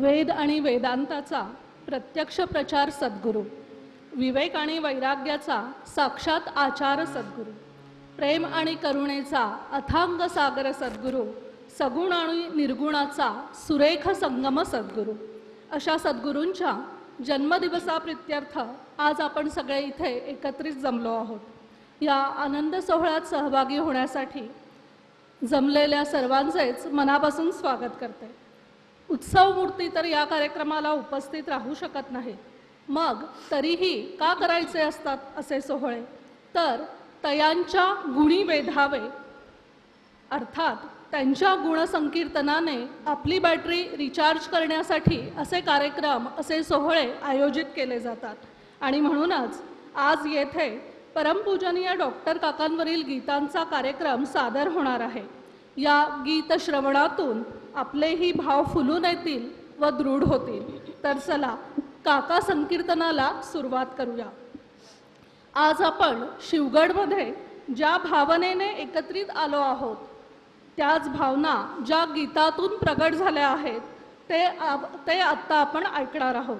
वेद आणि वेदांताचा प्रत्यक्ष प्रचार सद्गुरू, विवेक आणि वैराग्याचा साक्षात आचार सद्गुरू, प्रेम आणि करुणेचा अथांग सागर सद्गुरू, सगुण आणि निर्गुणाचा सुरेख संगम सद्गुरू, अशा सद्गुरूंच्या जन्मदिवसाप्रित्यर्थ आज आपण सगळे इथे एकत्रित जमलो आहोत. या आनंद सोहळ्यात सहभागी होण्यासाठी जमलेल्या सर्वांचेच मनापासून स्वागत करते. उत्सव मूर्ती तर या कार्यक्रमाला उपस्थित राहू शकत नाही, मग तरीही का करायचे असतात असे सोहळे? तर तयांच्या गुणी वेधावे, अर्थात त्यांच्या गुणसंकीर्तनाने आपली बॅटरी रिचार्ज करण्यासाठी असे कार्यक्रम, असे सोहळे आयोजित केले जातात. आणि म्हणूनच आज येथे परमपूजनीय डॉक्टर काकांवरील गीतांचा कार्यक्रम सादर होणार आहे. या गीत श्रवणातून आपलेही भाव फुलून येतील व दृढ होतील. तर चला काका संकीर्तनाला सुरुवात करूया. आज आपण शिवगडमध्ये ज्या भावनेने एकत्रित आलो आहोत, त्याच भावना ज्या गीतातून प्रगट झाल्या आहेत ते आत्ता आपण ऐकणार आहोत.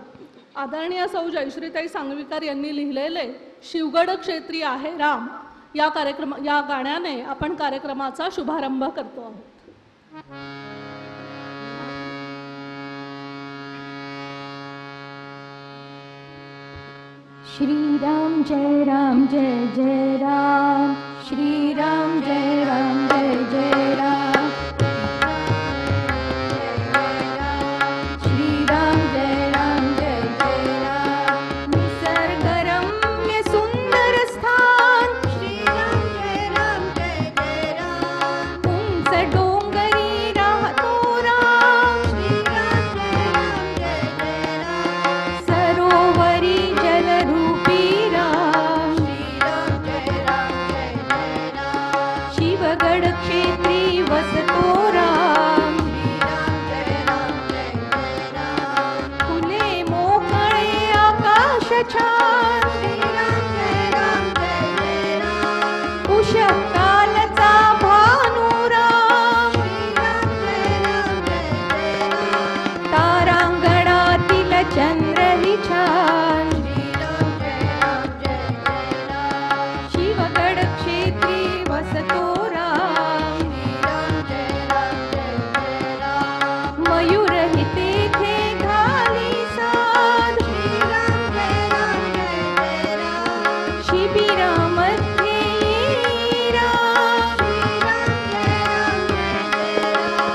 आदरणीय सौ जयश्रीताई सांगवीकर यांनी लिहिलेले शिवगड क्षेत्री आहे राम या गाण्याने आपण कार्यक्रमाचा शुभारंभ करतो आहोत. श्रीराम जय राम जय जय राम, श्रीराम जय राम जय जय राम, श्रीराम जय राम जय जय राम. निसर्गरम्य सुंदर स्थान, श्रीराम जय राम जय जय राम. उंच डोंगरी राहतो राम, श्रीराम जय राम जय जय राम. सरोवरी जलरूपी राम, श्रीराम जय राम जय जय राम. शिवगड क्षेत्री वसतो राम, श्रीराम जय राम जय जय राम. फुले मोकळे आकाश छान, श्रीराम जय राम जय जय राम. उषःकालचा भानू राम, श्रीराम जय राम जय जय राम. तारांगणातील चंद्रही छान, श्रीराम जय राम जय जय राम. शिवगड क्षेत्री वसतो राम, श्रीराम जय राम जय जय राम. मयूरही तेथे घाली साद, श्रीराम जय राम जय जय राम. शिबिरामध्ये ये राम, श्रीराम जय राम जय जय राम.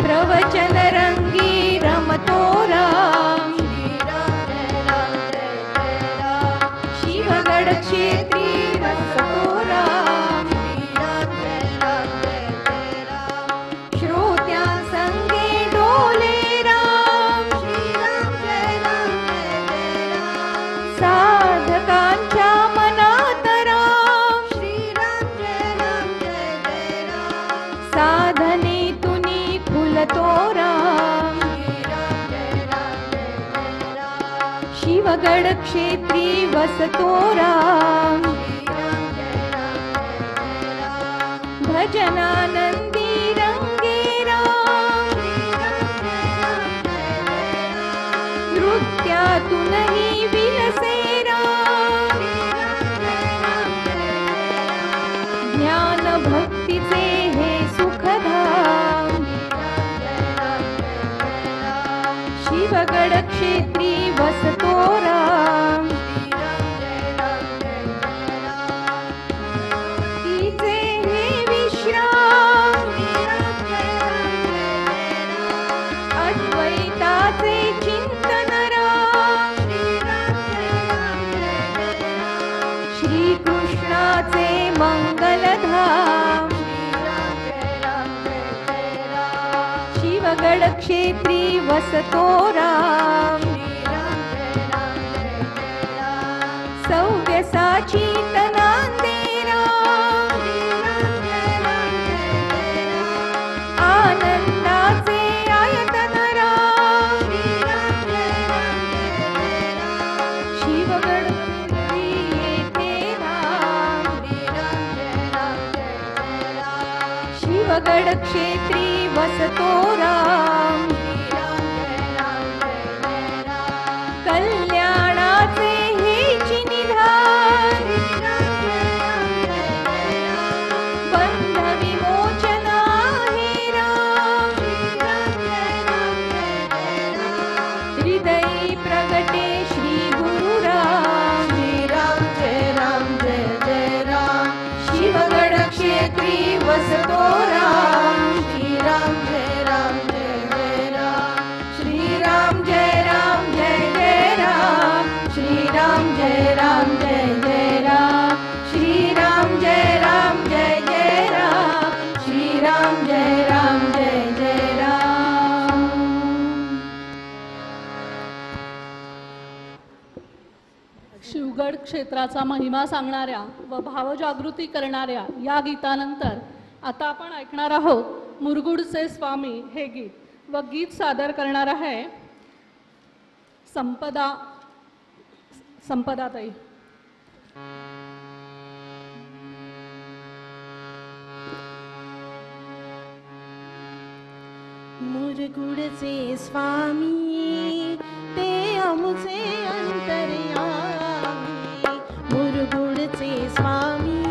प्रवचन रंगी रमतो राम, श्रीराम जय राम जय जय राम. शिवगड क्षेत्री वसतो राम, श्रीराम जय राम जय जय राम. श्रोत्यांसंगे डोले राम, श्रीराम जय राम जय जय राम. साधकांच्या मनात राम, श्रीराम जय राम जय जय राम. साधनेतुनी फुलतो राम, श्रीराम जय राम जय जय राम. शिवगड क्षेत्री वसतो राम, श्रीराम जय राम जय जय राम. भजनानंदी रंगे राम, श्रीराम जय राम जय जय राम. नृत्यातूनही विलसे राम, श्रीराम जय राम जय जय राम. ज्ञान भक्तीचे हे सुखधाम, श्रीराम जय राम जय जय राम. शिवगड क्षेत्री वसतो राम, श्रीराम जय राम जय जय राम. तिचे हे विश्राम, श्रीराम जय राम जय जय राम. अद्वैताचे चिंतन राम, श्रीराम जय राम जय जय राम. श्रीकृष्णाचे मंगलधाम, श्रीराम जय राम जय जय राम. शिवगड क्षेत्री वसतो राम, श्रीराम जय राम जय जय राम. सौव्यसाची तनांदे राम, श्रीराम जय राम जय जय राम. आनंदाचे आयतन राम, श्रीराम जय राम जय जय राम. शिवगड क्षेत्री येथे राम, श्रीराम जय राम जय जय राम. शिवगड क्षेत्री वसतो राम, श्रीराम जय राम क्षेत्राचा महिमा सांगणाऱ्या व भावजागृती करणाऱ्या या गीतानंतर आता आपण ऐकणार आहोत मुरगुडचे स्वामी हे गीत व गीत सादर करणार आहे संपदाताई. मुरगुडचे स्वामी ते आमुचे अंतर्यामी. मुरगुडचे स्वामी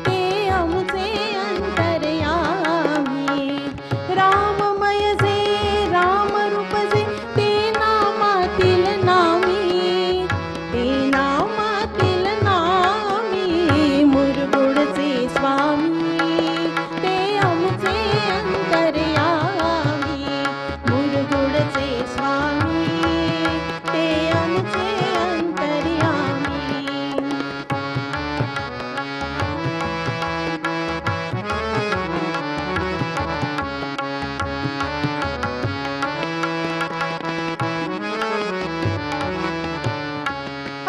ते आमुचे अंतर्यामी. राममय जे राम रूप जे ते नामातील नामी. ते नामातील नामी. मुरगुडचे स्वामी ते आमुचे अंतर्यामी. मुरगुडचे स्वामी ते आमचे अंतर्यामी.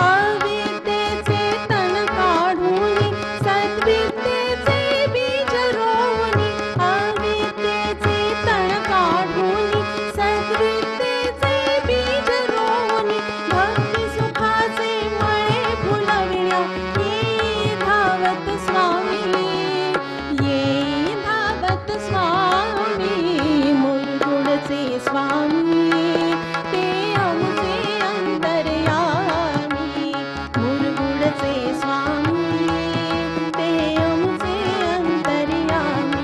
अविद्येचे तण काढून सद्विद्येचे बीज रोवणी. अविद्येचे तण काढून सद्विद्येचे बीज रोवणी. भक्ती सुखाचे मळे फुलविण्या येई धावत स्वामी. येई धावत स्वामी. मुरगुडचे स्वामी ते आमचे अंतर्यामी. मुरगुडचे स्वामी ते आमचे अंतर्यामी.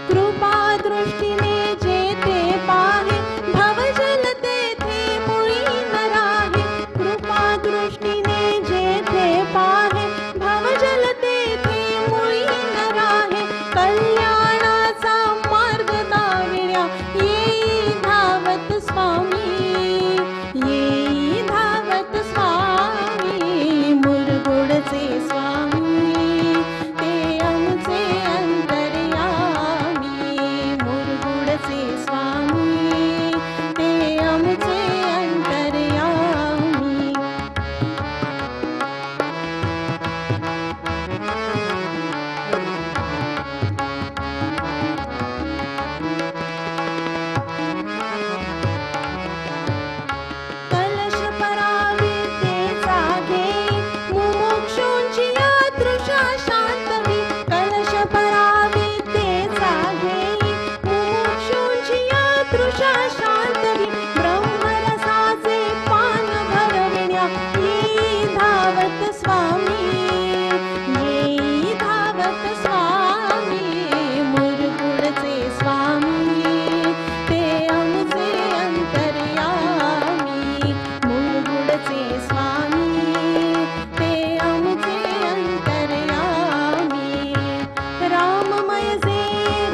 कृपा दृष्टीने जेथे पाहे भवजल तेथे मुळी न राहे. कृपा दृष्टीने जेथे पाहे भवजल तेथे मुळी न राहे. कल्याणाचा मार्ग दाविण्या येई धावत स्वामी. येई धावत स्वामी. मुरगुडचे स्वामी ते आमचे अंतर्यामी. मुरगुडचे स्वामी ते आमचे अंतर्यामी. कलश पराविद्येचा घेई मुमुक्षूंची यातृषा शांतवी. कलश पराविद्येचा घेई मुमुक्षूंची यातृषा शांतवी. ब्रह्मरसाचे पान भरविण्या येई धावत स्वामी. येई धावत स्वामी. मुरगुडचे स्वामी ते आमचे अंतर्यामी. मुरगुडचे स्वामी ते आमचे अंतर्यामी. राममय जे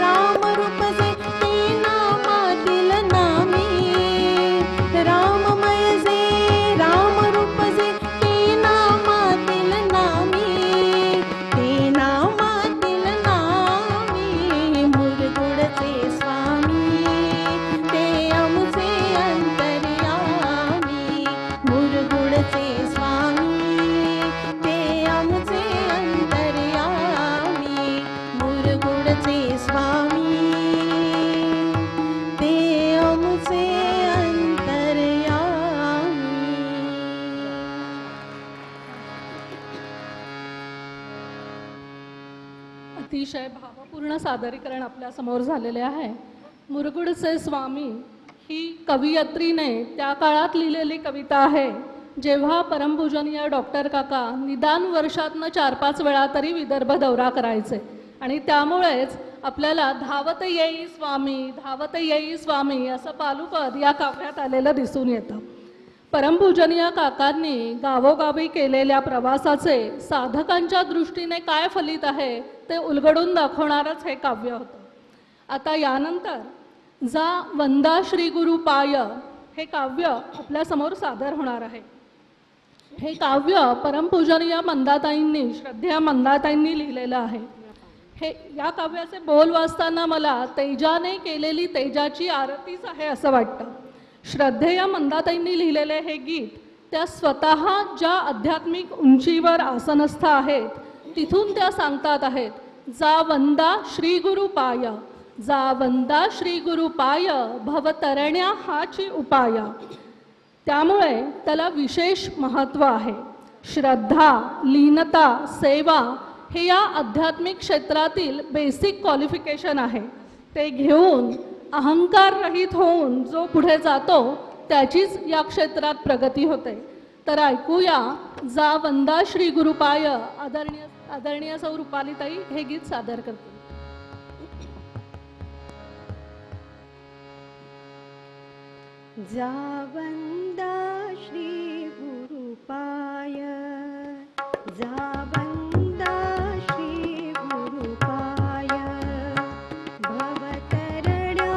राम रूप जे ते नामातील नामी. राममय जे राम रूप जे ते नामातील नामी. ते नामातील नामी. मुरगुडचे स्वामी ते आमचे अंतर्यामी. मुरगुडचे स्वामी ते आमचे अंतर्यामी. मुरगुडचे स्वामी ते आमचे अंतर्यामी. अतिशय भावपूर्ण सादरीकरण आपल्या समोर झालेले आहे. मुरगुडचे स्वामी ही कवयित्रीने त्या काळात लिहिलेली कविता आहे जेव्हा परमपूजनीय डॉक्टर काका निदान वर्षातनं 4-5 वेळा तरी विदर्भ दौरा करायचे आणि त्यामुळेच आपल्याला धावत येई स्वामी धावत येई स्वामी असं पालुपद या काव्यात आलेलं दिसून येतं. परमपूजनीय काकांनी गावोगावी केलेल्या प्रवासाचे साधकांच्या दृष्टीने काय फलित आहे ते उलगडून दाखवणारच हे काव्य होतं. आता यानंतर जा वंदा श्री गुरु पाय हे काव्य आपल्यासमोर सादर होणार आहे. हे काव्य परमपूजनीय मंदाताईंनी श्रद्धेय मंदाताईंनी लिहिलेलं आहे. हे या काव्याचे बोल वाचताना मला तेजाने केलेली तेजाची आरतीच आहे असं वाटतं. श्रद्धेय मंदाताईंनी लिहिलेले हे गीत त्या स्वतः ज्या आध्यात्मिक उंचीवर आसनस्थ आहेत तिथून त्या सांगतात आहेत, जा वंदा श्री गुरु पाय, जा वंदा श्री गुरु पाय, भवतरण्या हाची उपाय. त्यामुळे त्याला विशेष महत्त्व आहे. श्रद्धा, लीनता, सेवा हे या आध्यात्मिक क्षेत्रातील बेसिक क्वालिफिकेशन आहे. ते घेऊन अहंकार रहित होऊन जो पुढे जातो त्याचीच या क्षेत्रात प्रगती होते. तर ऐकूया जा वंदा श्री गुरुपाय. आदरणीय सौ रुपालीताई हे गीत सादर करतील. जा वंदा श्री गुरुपाय, जा वंदा श्री गुरुपाय, भवतरण्या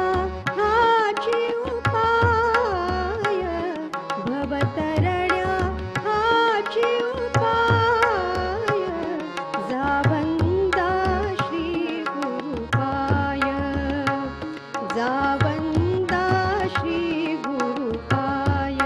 हाची उपाय, भवतरण्या हाची उपाय, जा वंदा श्री गुरुपाय, जा वंदा श्री गुरुपाय.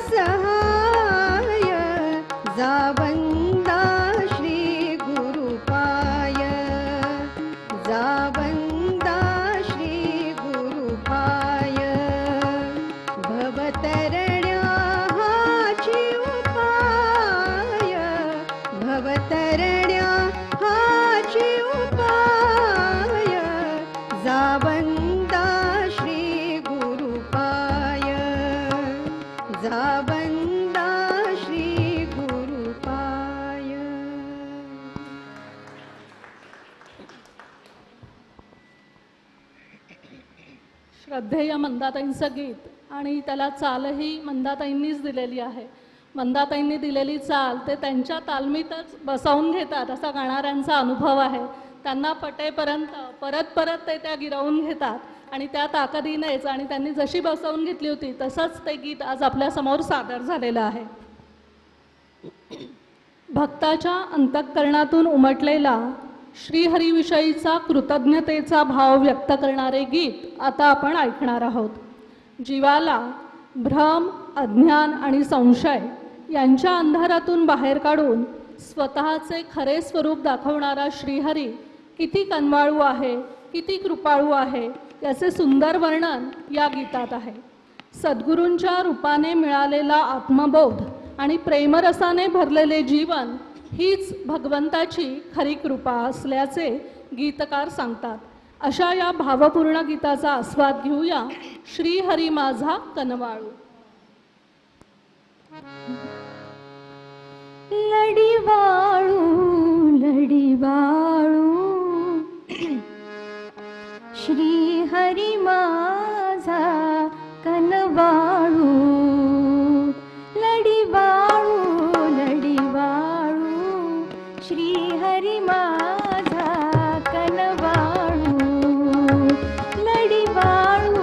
सहाय जावंदा श्री जावंदा श्री गुरुपाय. श्रद्धेय मंदाताईंचं गीत आणि त्याला चालही मंदाताईंनीच दिलेली आहे. मंदाताईंनी दिलेली चाल ते त्यांच्या तालमीतच बसवून घेतात असा गाणाऱ्यांचा अनुभव आहे. त्यांना पटेपर्यंत परत परत ते त्या गिरवून घेतात आणि त्या ताकदीनेच आणि त्यांनी जशी बसवून घेतली होती तसंच ते गीत आज आपल्यासमोर सादर झालेलं आहे. भक्ताच्या अंतःकरणातून उमटलेला श्रीहरीविषयीचा कृतज्ञतेचा भाव व्यक्त करणारे गीत आता आपण ऐकणार आहोत. जीवाला भ्रम, अज्ञान आणि संशय यांच्या अंधारातून बाहेर काढून स्वतःचे खरे स्वरूप दाखवणारा श्रीहरी किती कनवाळू आहे, किती कृपाळू आहे याचे सुंदर वर्णन या गीतात आहे. सद्गुरूंच्या रूपाने मिळालेला आत्मबोध आणि प्रेमरसाने भरलेले जीवन हीच भगवंताची खरी कृपा असल्याचे गीतकार सांगतात. अशा या भावपूर्ण गीताचा आस्वाद घेऊया. श्री हरी माझा कनवाळू. लढीवाळू लढीवाळू श्री हरी माझा कनवाळू. लढीवाळू लढीवाळू श्री हरी माझा कनवाळू. लढीवाळू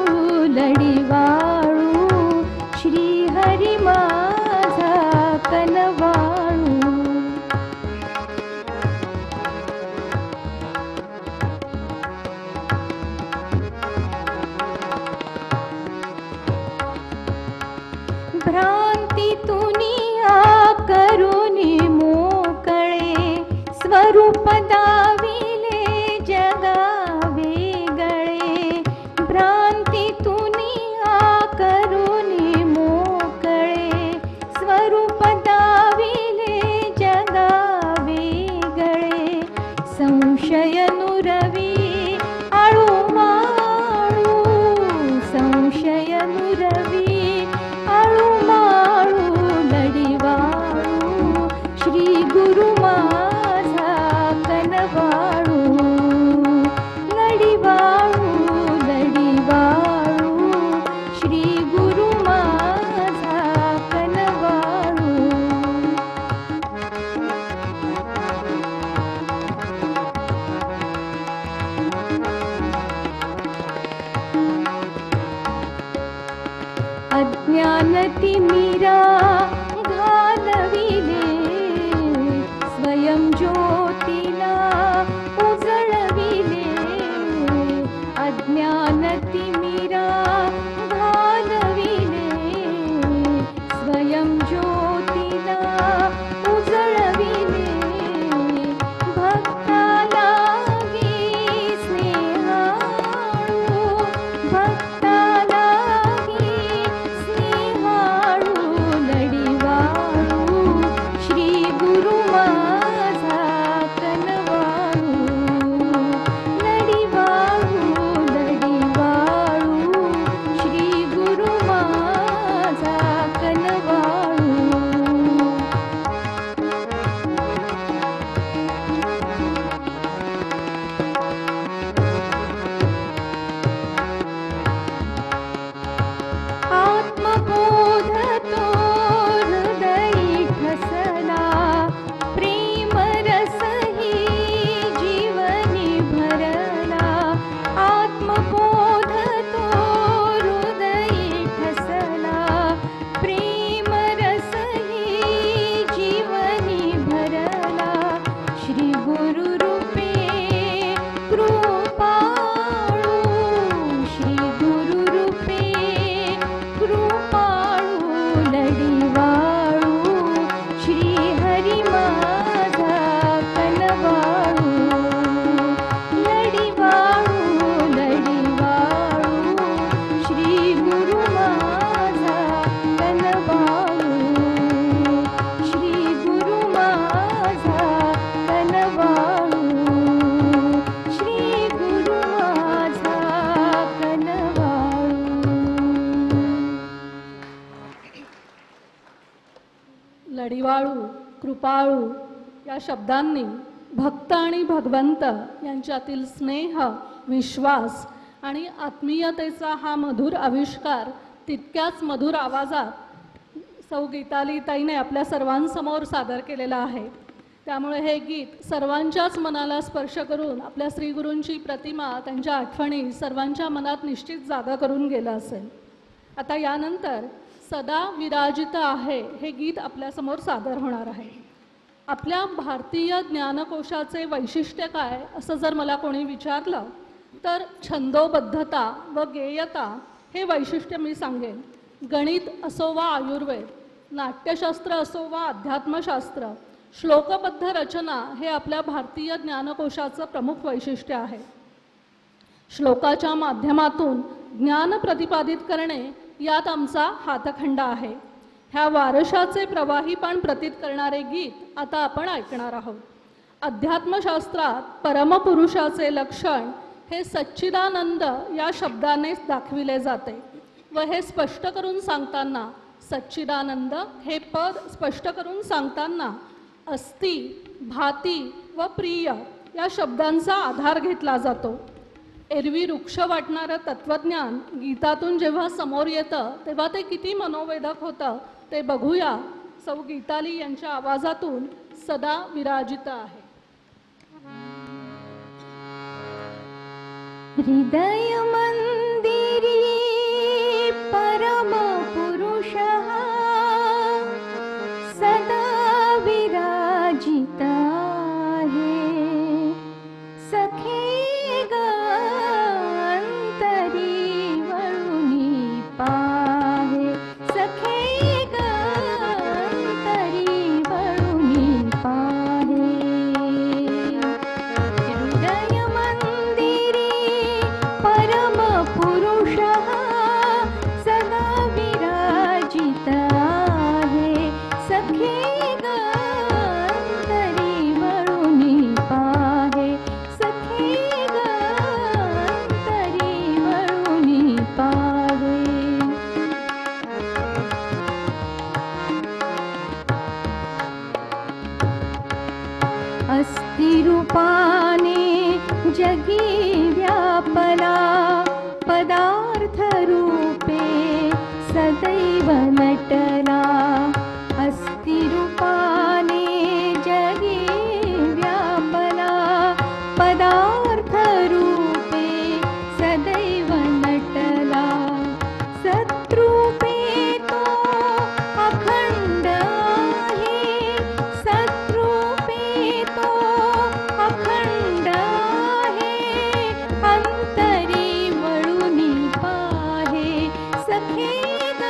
लढीवाळू श्री हरी माझा कनवाळू. भ्रांतीतुनिया करुनी मोकळे स्वरूप दाविले जगा वेगळे. भ्रांतीतुनिया करुनी मोकळे स्वरूप दाविले जगा वेगळे. संशय नुरवी आळू माळू संशय नुरवी आळू माळू. लढीवाळू श्री गुरु माझा कनवाळू. लढिवाळू, कृपाळू या शब्दांनी भक्त आणि भगवंत यांच्यातील स्नेह, विश्वास आणि आत्मीयतेचा हा मधुर आविष्कार तितक्याच मधुर आवाजात सौ गीताली ताईने आपल्या सर्वांसमोर सादर केलेला आहे. त्यामुळे हे गीत सर्वांच्याच मनाला स्पर्श करून आपल्या श्रीगुरूंची प्रतिमा, त्यांच्या आठवणी सर्वांच्या मनात निश्चित जागा करून गेलं असेल. आता यानंतर सदा विराजित आहे हे गीत आपल्यासमोर सादर होणार आहे. आपल्या भारतीय ज्ञानकोशाचे वैशिष्ट्य काय असं जर मला कोणी विचारलं तर छंदोबद्धता व गेयता हे वैशिष्ट्य मी सांगेन. गणित असो वा आयुर्वेद, नाट्यशास्त्र असो वा अध्यात्मशास्त्र, श्लोकबद्ध रचना हे आपल्या भारतीय ज्ञानकोशाचं प्रमुख वैशिष्ट्य आहे. श्लोकाच्या माध्यमातून ज्ञान प्रतिपादित करणे यात आमचा हातखंडा आहे. ह्या वारशाचे प्रवाहीपण प्रतीत करणारे गीत आता आपण ऐकणार आहोत. अध्यात्मशास्त्रात परमपुरुषाचे लक्षण हे सच्चिदानंद या शब्दाने दाखविले जाते व हे स्पष्ट करून सांगताना, सच्चिदानंद हे पद स्पष्ट करून सांगताना अस्ति, भाती व प्रिय या शब्दांचा आधार घेतला जातो. एरवी वृक्ष वाटणारं तत्त्वज्ञान गीतातून जेव्हा समोर येतं तेव्हा ते किती मनोवेधक होतं ते बघूया सौ गीताली यांच्या आवाजातून सदा विराजित आहे. हृदय मंदिरी परम पुरुषः सदा विराजित आहे. सखे ग अंतरी वळुनी पाहे, सखे ग अंतरी वळुनी पाहे. हृदय मंदिरी परम पुरुषः सदा विराजित आहे. सखे ग अंतरी वळुनी पाहे, सखे ग अंतरी वळुनी पाहे. अस्थिरूपाने जगी व्यापला, पदार्थ रूपे सदैव नटला. अस्थिरूपाने जगी व्यापला, पदार्थ रूपे सदैव नटला. सत्रूपे तो अखंड आहे, सत्रूपे तो अखंड आहे. अंतरी वळुनी पाहे, सखे ग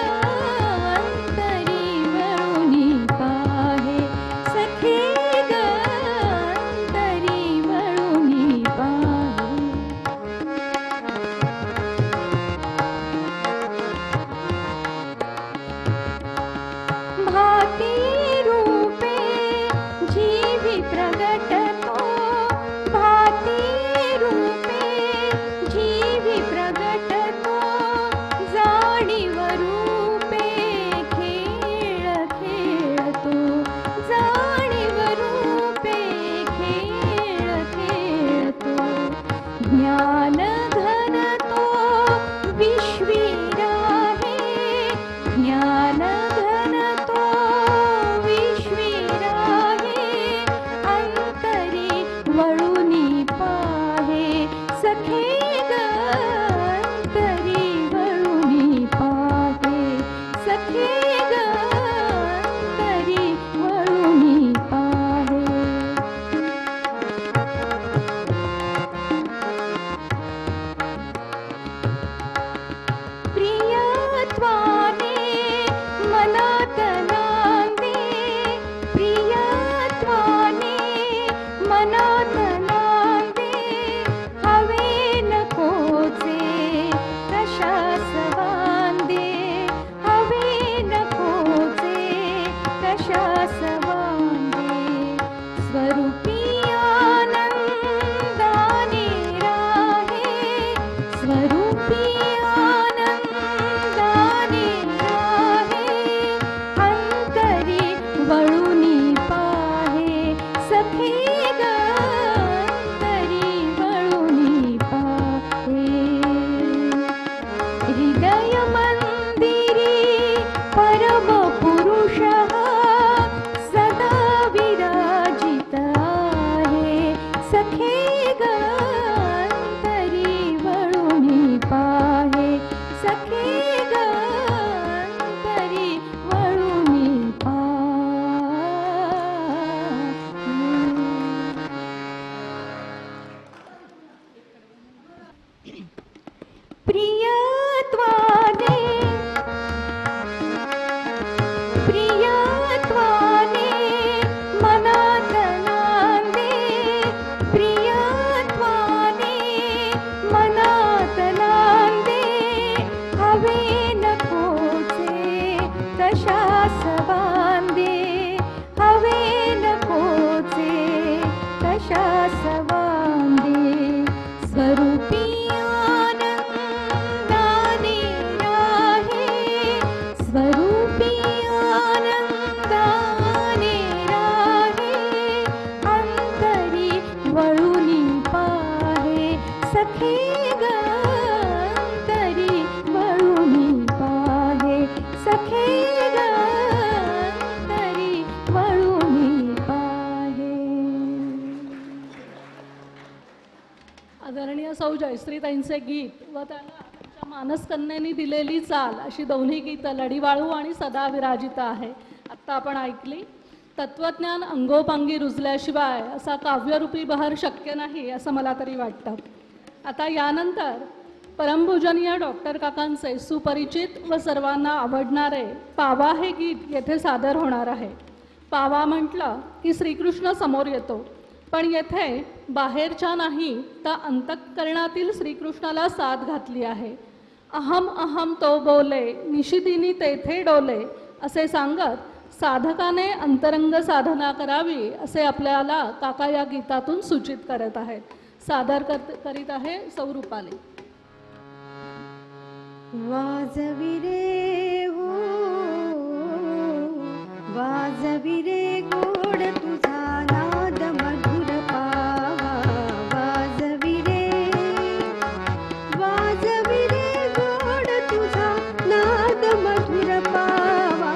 प्रियत्वाने मनात नांदे, प्रियत्वाने मनात नांदे, हवे नकोचे तशास बांधे, हवे नकोचे तशास बांधे, स्वरूपी आनंदाने राहे, स्वरूपी आनंदाने राहे, अंतरी वळुनी पाहे सखे ग, अंतरी वळुनी पाहे सखे ग, अंतरी वळुनी पाहे. आदरणीय सौ जयश्रीताईंचे गीत व त्यांना त्यांच्या मानसकन्येने दिलेली चाल अशी दोन्ही गीतं लढीवाळू आणि सदा विराजित आहे. आत्ता आपण ऐकली. तत्वज्ञान अंगोपांगी रुजल्याशिवाय असा काव्यरूपी बहर शक्य नाही असं मला तरी वाटतं. आता यानंतर परमपूजनीय डॉक्टर काकांचे सुपरिचित व सर्वांना आवडणारे पावा हे गीत येथे सादर होणार आहे. पावा म्हटलं की श्रीकृष्ण समोर येतो, पण येथे बाहेरच्या नाही तर अंतःकरणातील श्रीकृष्णाला साथ घातली आहे. अहम अहम तो बोले निशिदिनी तेथे डोले असे सांगत साधकाने अंतरंग साधना करावी असे आपल्याला काका या गीतातून सूचित करत आहेत. सादर करीत आहे सौरूपाली. वाजवी रे हो, वाजवी रे गोड तुझा नाद मधुर पावा, वाजवी रे गोड तुझा नाद मधुर पावा,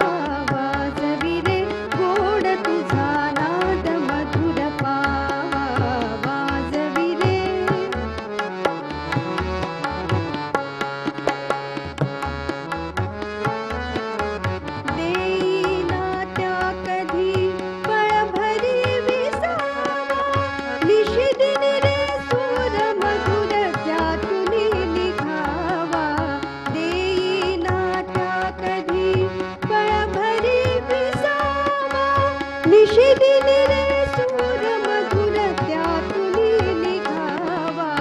वाजवी रे गोड तुझा नाद मधुर पावा, वाजवी रे. देईना त्या कधी पळभरी विसावा, निशिदिनी रे सूर मधुर त्यातुनी निघावा, देईना त्या कधी पळभरी विसावा, निशिदिनी रे सूर मधुर त्यातुनी निघावा,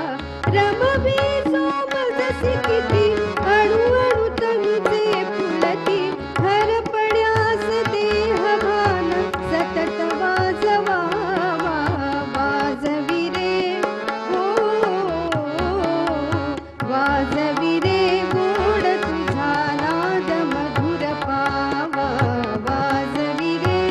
रमवी सोमजसी किती अणु अणु तनुचे फुलती, हरपण्यास देहभान सतत वाजवावा, वाजवी रे हो, वाजवी रे गोड तुझा नाद मधुर पावा, वाजवी रे.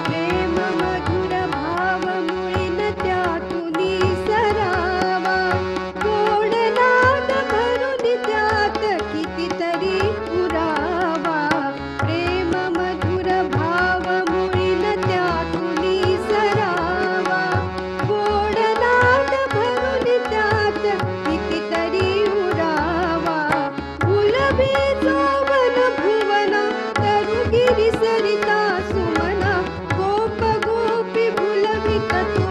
प्रेम मधुर भाव मुळीन त्यातुनी सरावा, गोड नाद भरून त्यात कितीतरी पुरावा, प्रेम मधुर भाव मुळीन त्यातुनी सरावा, गोड नाद भरून त्यात कितीतरी उरावा, गुलाबी चोवन भुवना तरुगिरी सरिता सुमना, गोप गोपी भुलवित तू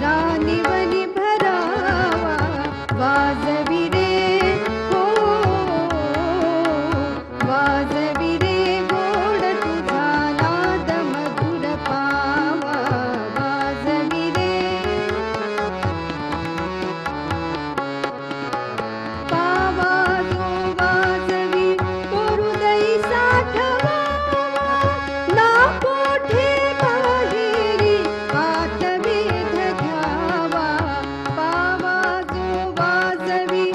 राणीवनी भरावा, वाजवी रे हो, वाजवी रे गोड तुझा नाद मधुर पावा, वाजवी रे. पावा जो वाजवी तो हृदय साठवावा, ना कोठे बाहेरी आतवेध घ्यावा, पावा जो वाजवी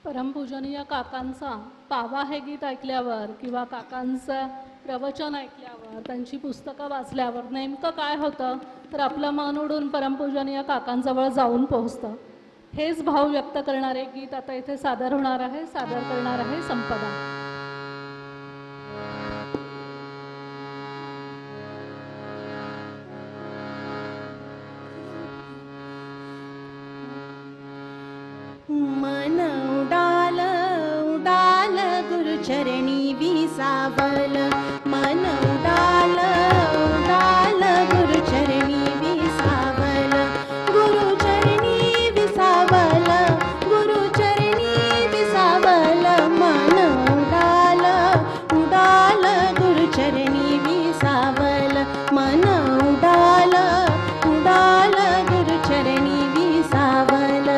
परमपूजनीय काकांचा पावा हे गीत ऐकल्यावर किंवा काकांचं प्रवचन ऐकल्यावर, त्यांची पुस्तकं वाचल्यावर नेमकं काय होतं तर आपलं मन उडून परमपूजनीय काकांजवळ जाऊन पोहोचतं. हेच भाव व्यक्त करणारे गीत आता इथे सादर होणार आहे. सादर करणार आहे संपदा. मन उडाल उडाल गुरुचरणी विसावल. मन उडाल उडाल गुरुचरणी विसावल. गुरुचरणी विसावल. गुरुचरणी विसावल. मन उडाल उडाल गुरुचरणी विसावल. मन उडाल उडाल गुरुचरणी विसावल.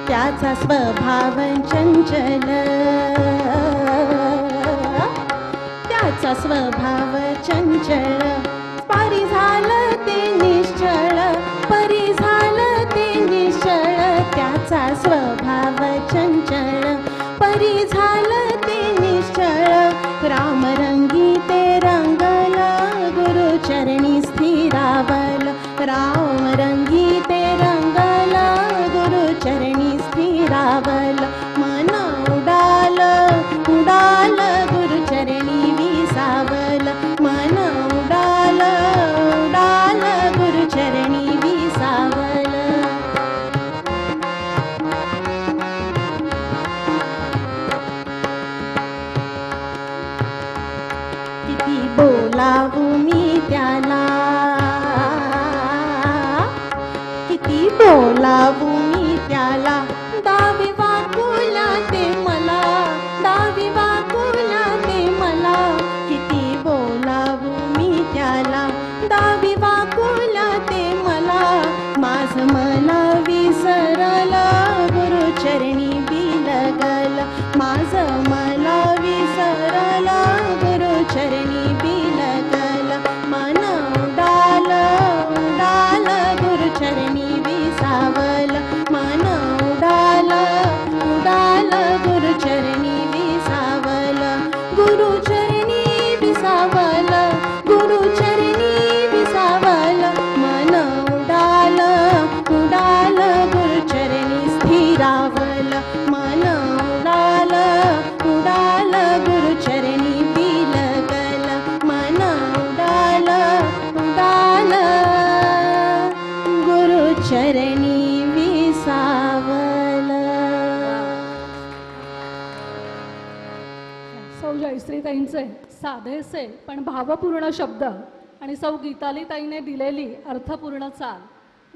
त्याचा स्वभाव चंचल. त्याचा स्वभाव चंचल. पारी झालं ते निश्चळ. परी झालं ते निश्चळ. त्याचा स्वभाव चंचल. परी झालं ते निश्चळ. रामरंगी ते रंगल. गुरुचरणी स्थिरावल. रामरंगी ते रंगल. गुरुचरणी स्थिरावल. मन उडाल उडाल गुरुचरणी विसावल. मन उडाल उडाल गुरुचरणी विसावल. किती बोलावू मी त्याला. किती बोलावू मी त्याला. डावी वाकुला ते मला. डावी वाकुला ते मला. किती बोलावू मी त्याला. डावी वाकुला ते मला. माझ मला विसरल. गुरुचरणी बिलगल. माझ मला विसरल. गुरुचरणी बिलगल. मन उडाल उडाल गुरुचरणी विसावल. मन उडाल उडाल गुरुचरणी विसावल. गुरुचरणी विसावल. गुरुचरणी विसावल. मन उडाल उडाल गुरुचरणी स्थिरावल. मन उडाल उडाल गुरुचरणी बिलगल. मन उडाल उडाल गुरुचरणी विसावल. सौ जयश्रीताईंचे साधेसे पण भावपूर्ण शब्द आणि सौ गीतालीताईने दिलेली अर्थपूर्ण चाल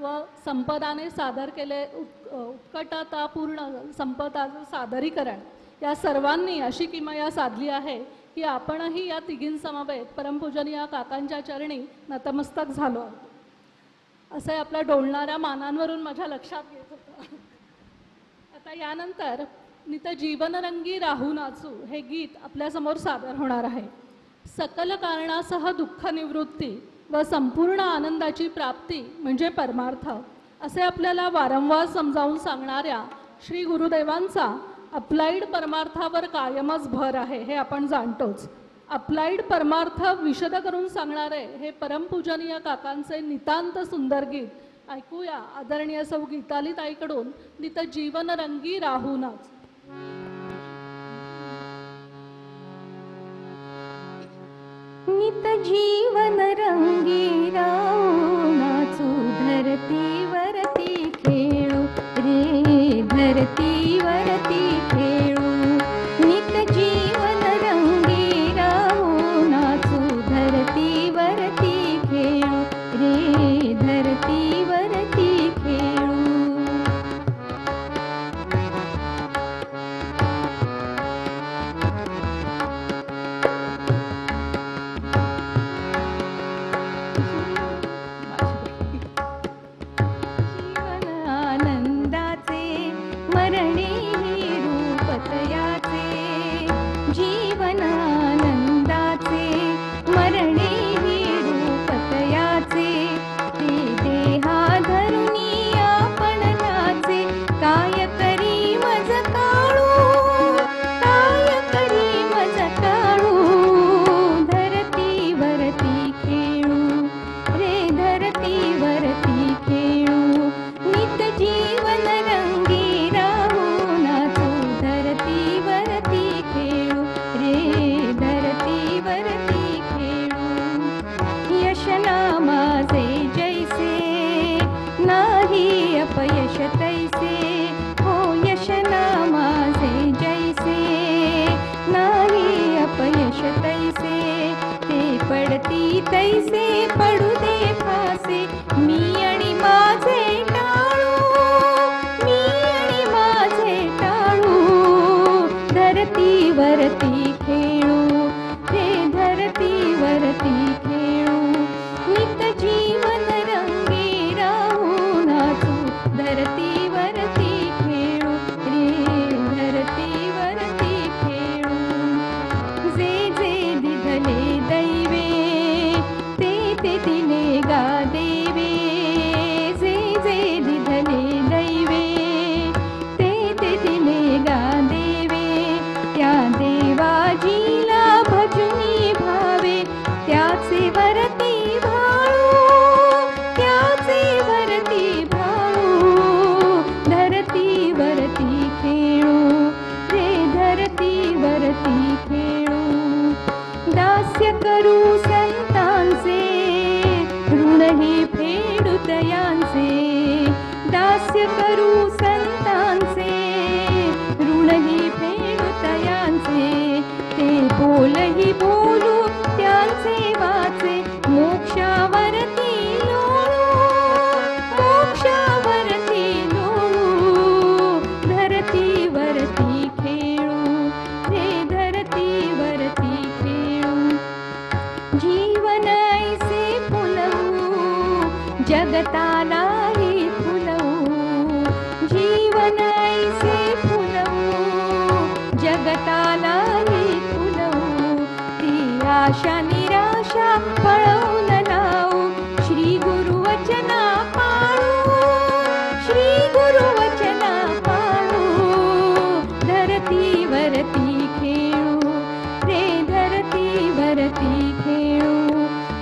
व संपदाने सादर केले उत्कटतापूर्ण संपदाचं सादरीकरण या सर्वांनी अशी किमया साधली आहे की आपणही या तिघींसमवेत परमपूजनीय काकांच्या चरणी नतमस्तक झालो आहोत. असे आपल्या डोलणाऱ्या मानांवरून माझ्या लक्षात येत होतं. आता यानंतर नित जीवनरंगी राहू नाचू हे गीत आपल्यासमोर सादर होणार आहे. सकल कारणासह दुःख निवृत्ती व संपूर्ण आनंदाची प्राप्ती म्हणजे परमार्थ असे आपल्याला वारंवार समजावून सांगणाऱ्या श्री गुरुदेवांचा अप्लाइड परमार्थावर कायमच भर आहे हे आपण जाणतोच. अप्लाइड परमार्थ विशद करून सांगणारे हे परमपूजनीय काकांचे नितांत सुंदर गीत ऐकूया आदरणीय सौ गीतालीताईकडून नित जीवनरंगी राहू नाच. नित जीवन रंगी राहू नाचू धरतीवरती खेळू रे धरतीवरती खेळू. नित जीवन रंगी राहू नाचू धरतीवरती खेळू रे धरतीवरती खेळू. जीवन आनंदाचे मरणे रूप तैसे पडू दे फासे मी आणि माझे टाळू, मी आणि माझे टाळू, धरतीवरती खेळू रे धरतीवरती खेळू, नित जीवन रंगी राहू नाचू, धरतीवरती खेळू रे धरतीवरती खेळू. जे जे दिधले दैवे ते ते दिले गा देवे, जे जे दिधले दैवे ते ते दिले गा देवे, त्या देवाजीला भजनी भावे त्याचे वरती भाळू, त्याचे वरती भाळू, धरतीवरती खेळू रे धरतीवरती खेळू. दास्य करू संतांचे ऋणही फेडू तयांचे, दास्य करू संतांचे ऋणही फेडू तयांचे, ते बोलही बोलू त्यांचे वाचे मोक्षावरती लोळू, मोक्षावरती लोळू, धरतीवरती खेळू रे धरतीवरती खेळू. जीवन ऐसे फुलवू जगतालाही फुलवू, जीवन ऐसे फुलवू जगतालाही फुलवू, ती आशा निराशा पळवून लावू, श्री गुरुवचना पाळू, श्री गुरुवचना पाळू, धरतीवरती खेळू रे धरतीवरती खेळू,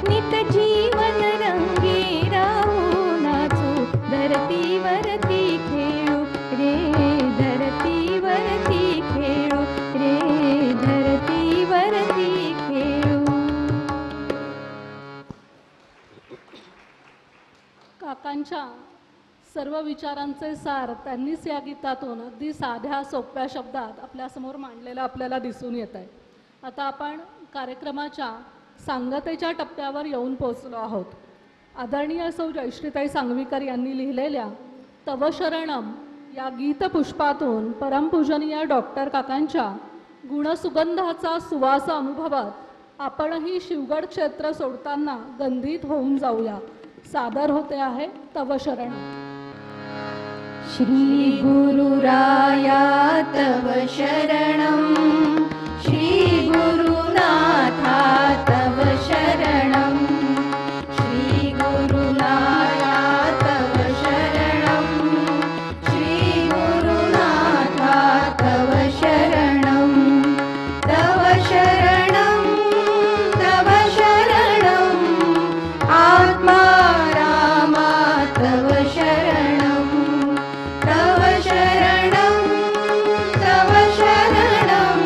नित जीवन रंगी राहू नाचू, धरतीवरती खेळू रे धरतीवरती खेळू रे धरतीवरती खेळू. काकांच्या सर्व विचारांचे सार त्यांनीच या गीतातून अगदी साध्या सोप्या शब्दात आपल्यासमोर मांडलेलं आपल्याला दिसून येत आहे. आता आपण कार्यक्रमाच्या सांगतेच्या टप्प्यावर येऊन पोहोचलो आहोत. आदरणीय सौ जयश्रीताई सांगवीकर यांनी लिहिलेल्या तव शरणम या गीतपुष्पातून परमपूजनीय डॉक्टर काकांच्या गुणसुगंधाचा सुवास अनुभवत आपणही शिवगड क्षेत्र सोडताना गंधित होऊन जाऊया. सादर होते आहे तव शरण. श्री गुरुराया तव शरणं, श्री गुरुनाथा तव शरणं, श्री गुरुराया तव शरणं, श्री गुरुनाथा तव शरणं, तव शरणं, तव शरणं, आत्मा रामा तव शरणं, तव शरणं, तव शरणं,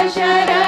शरण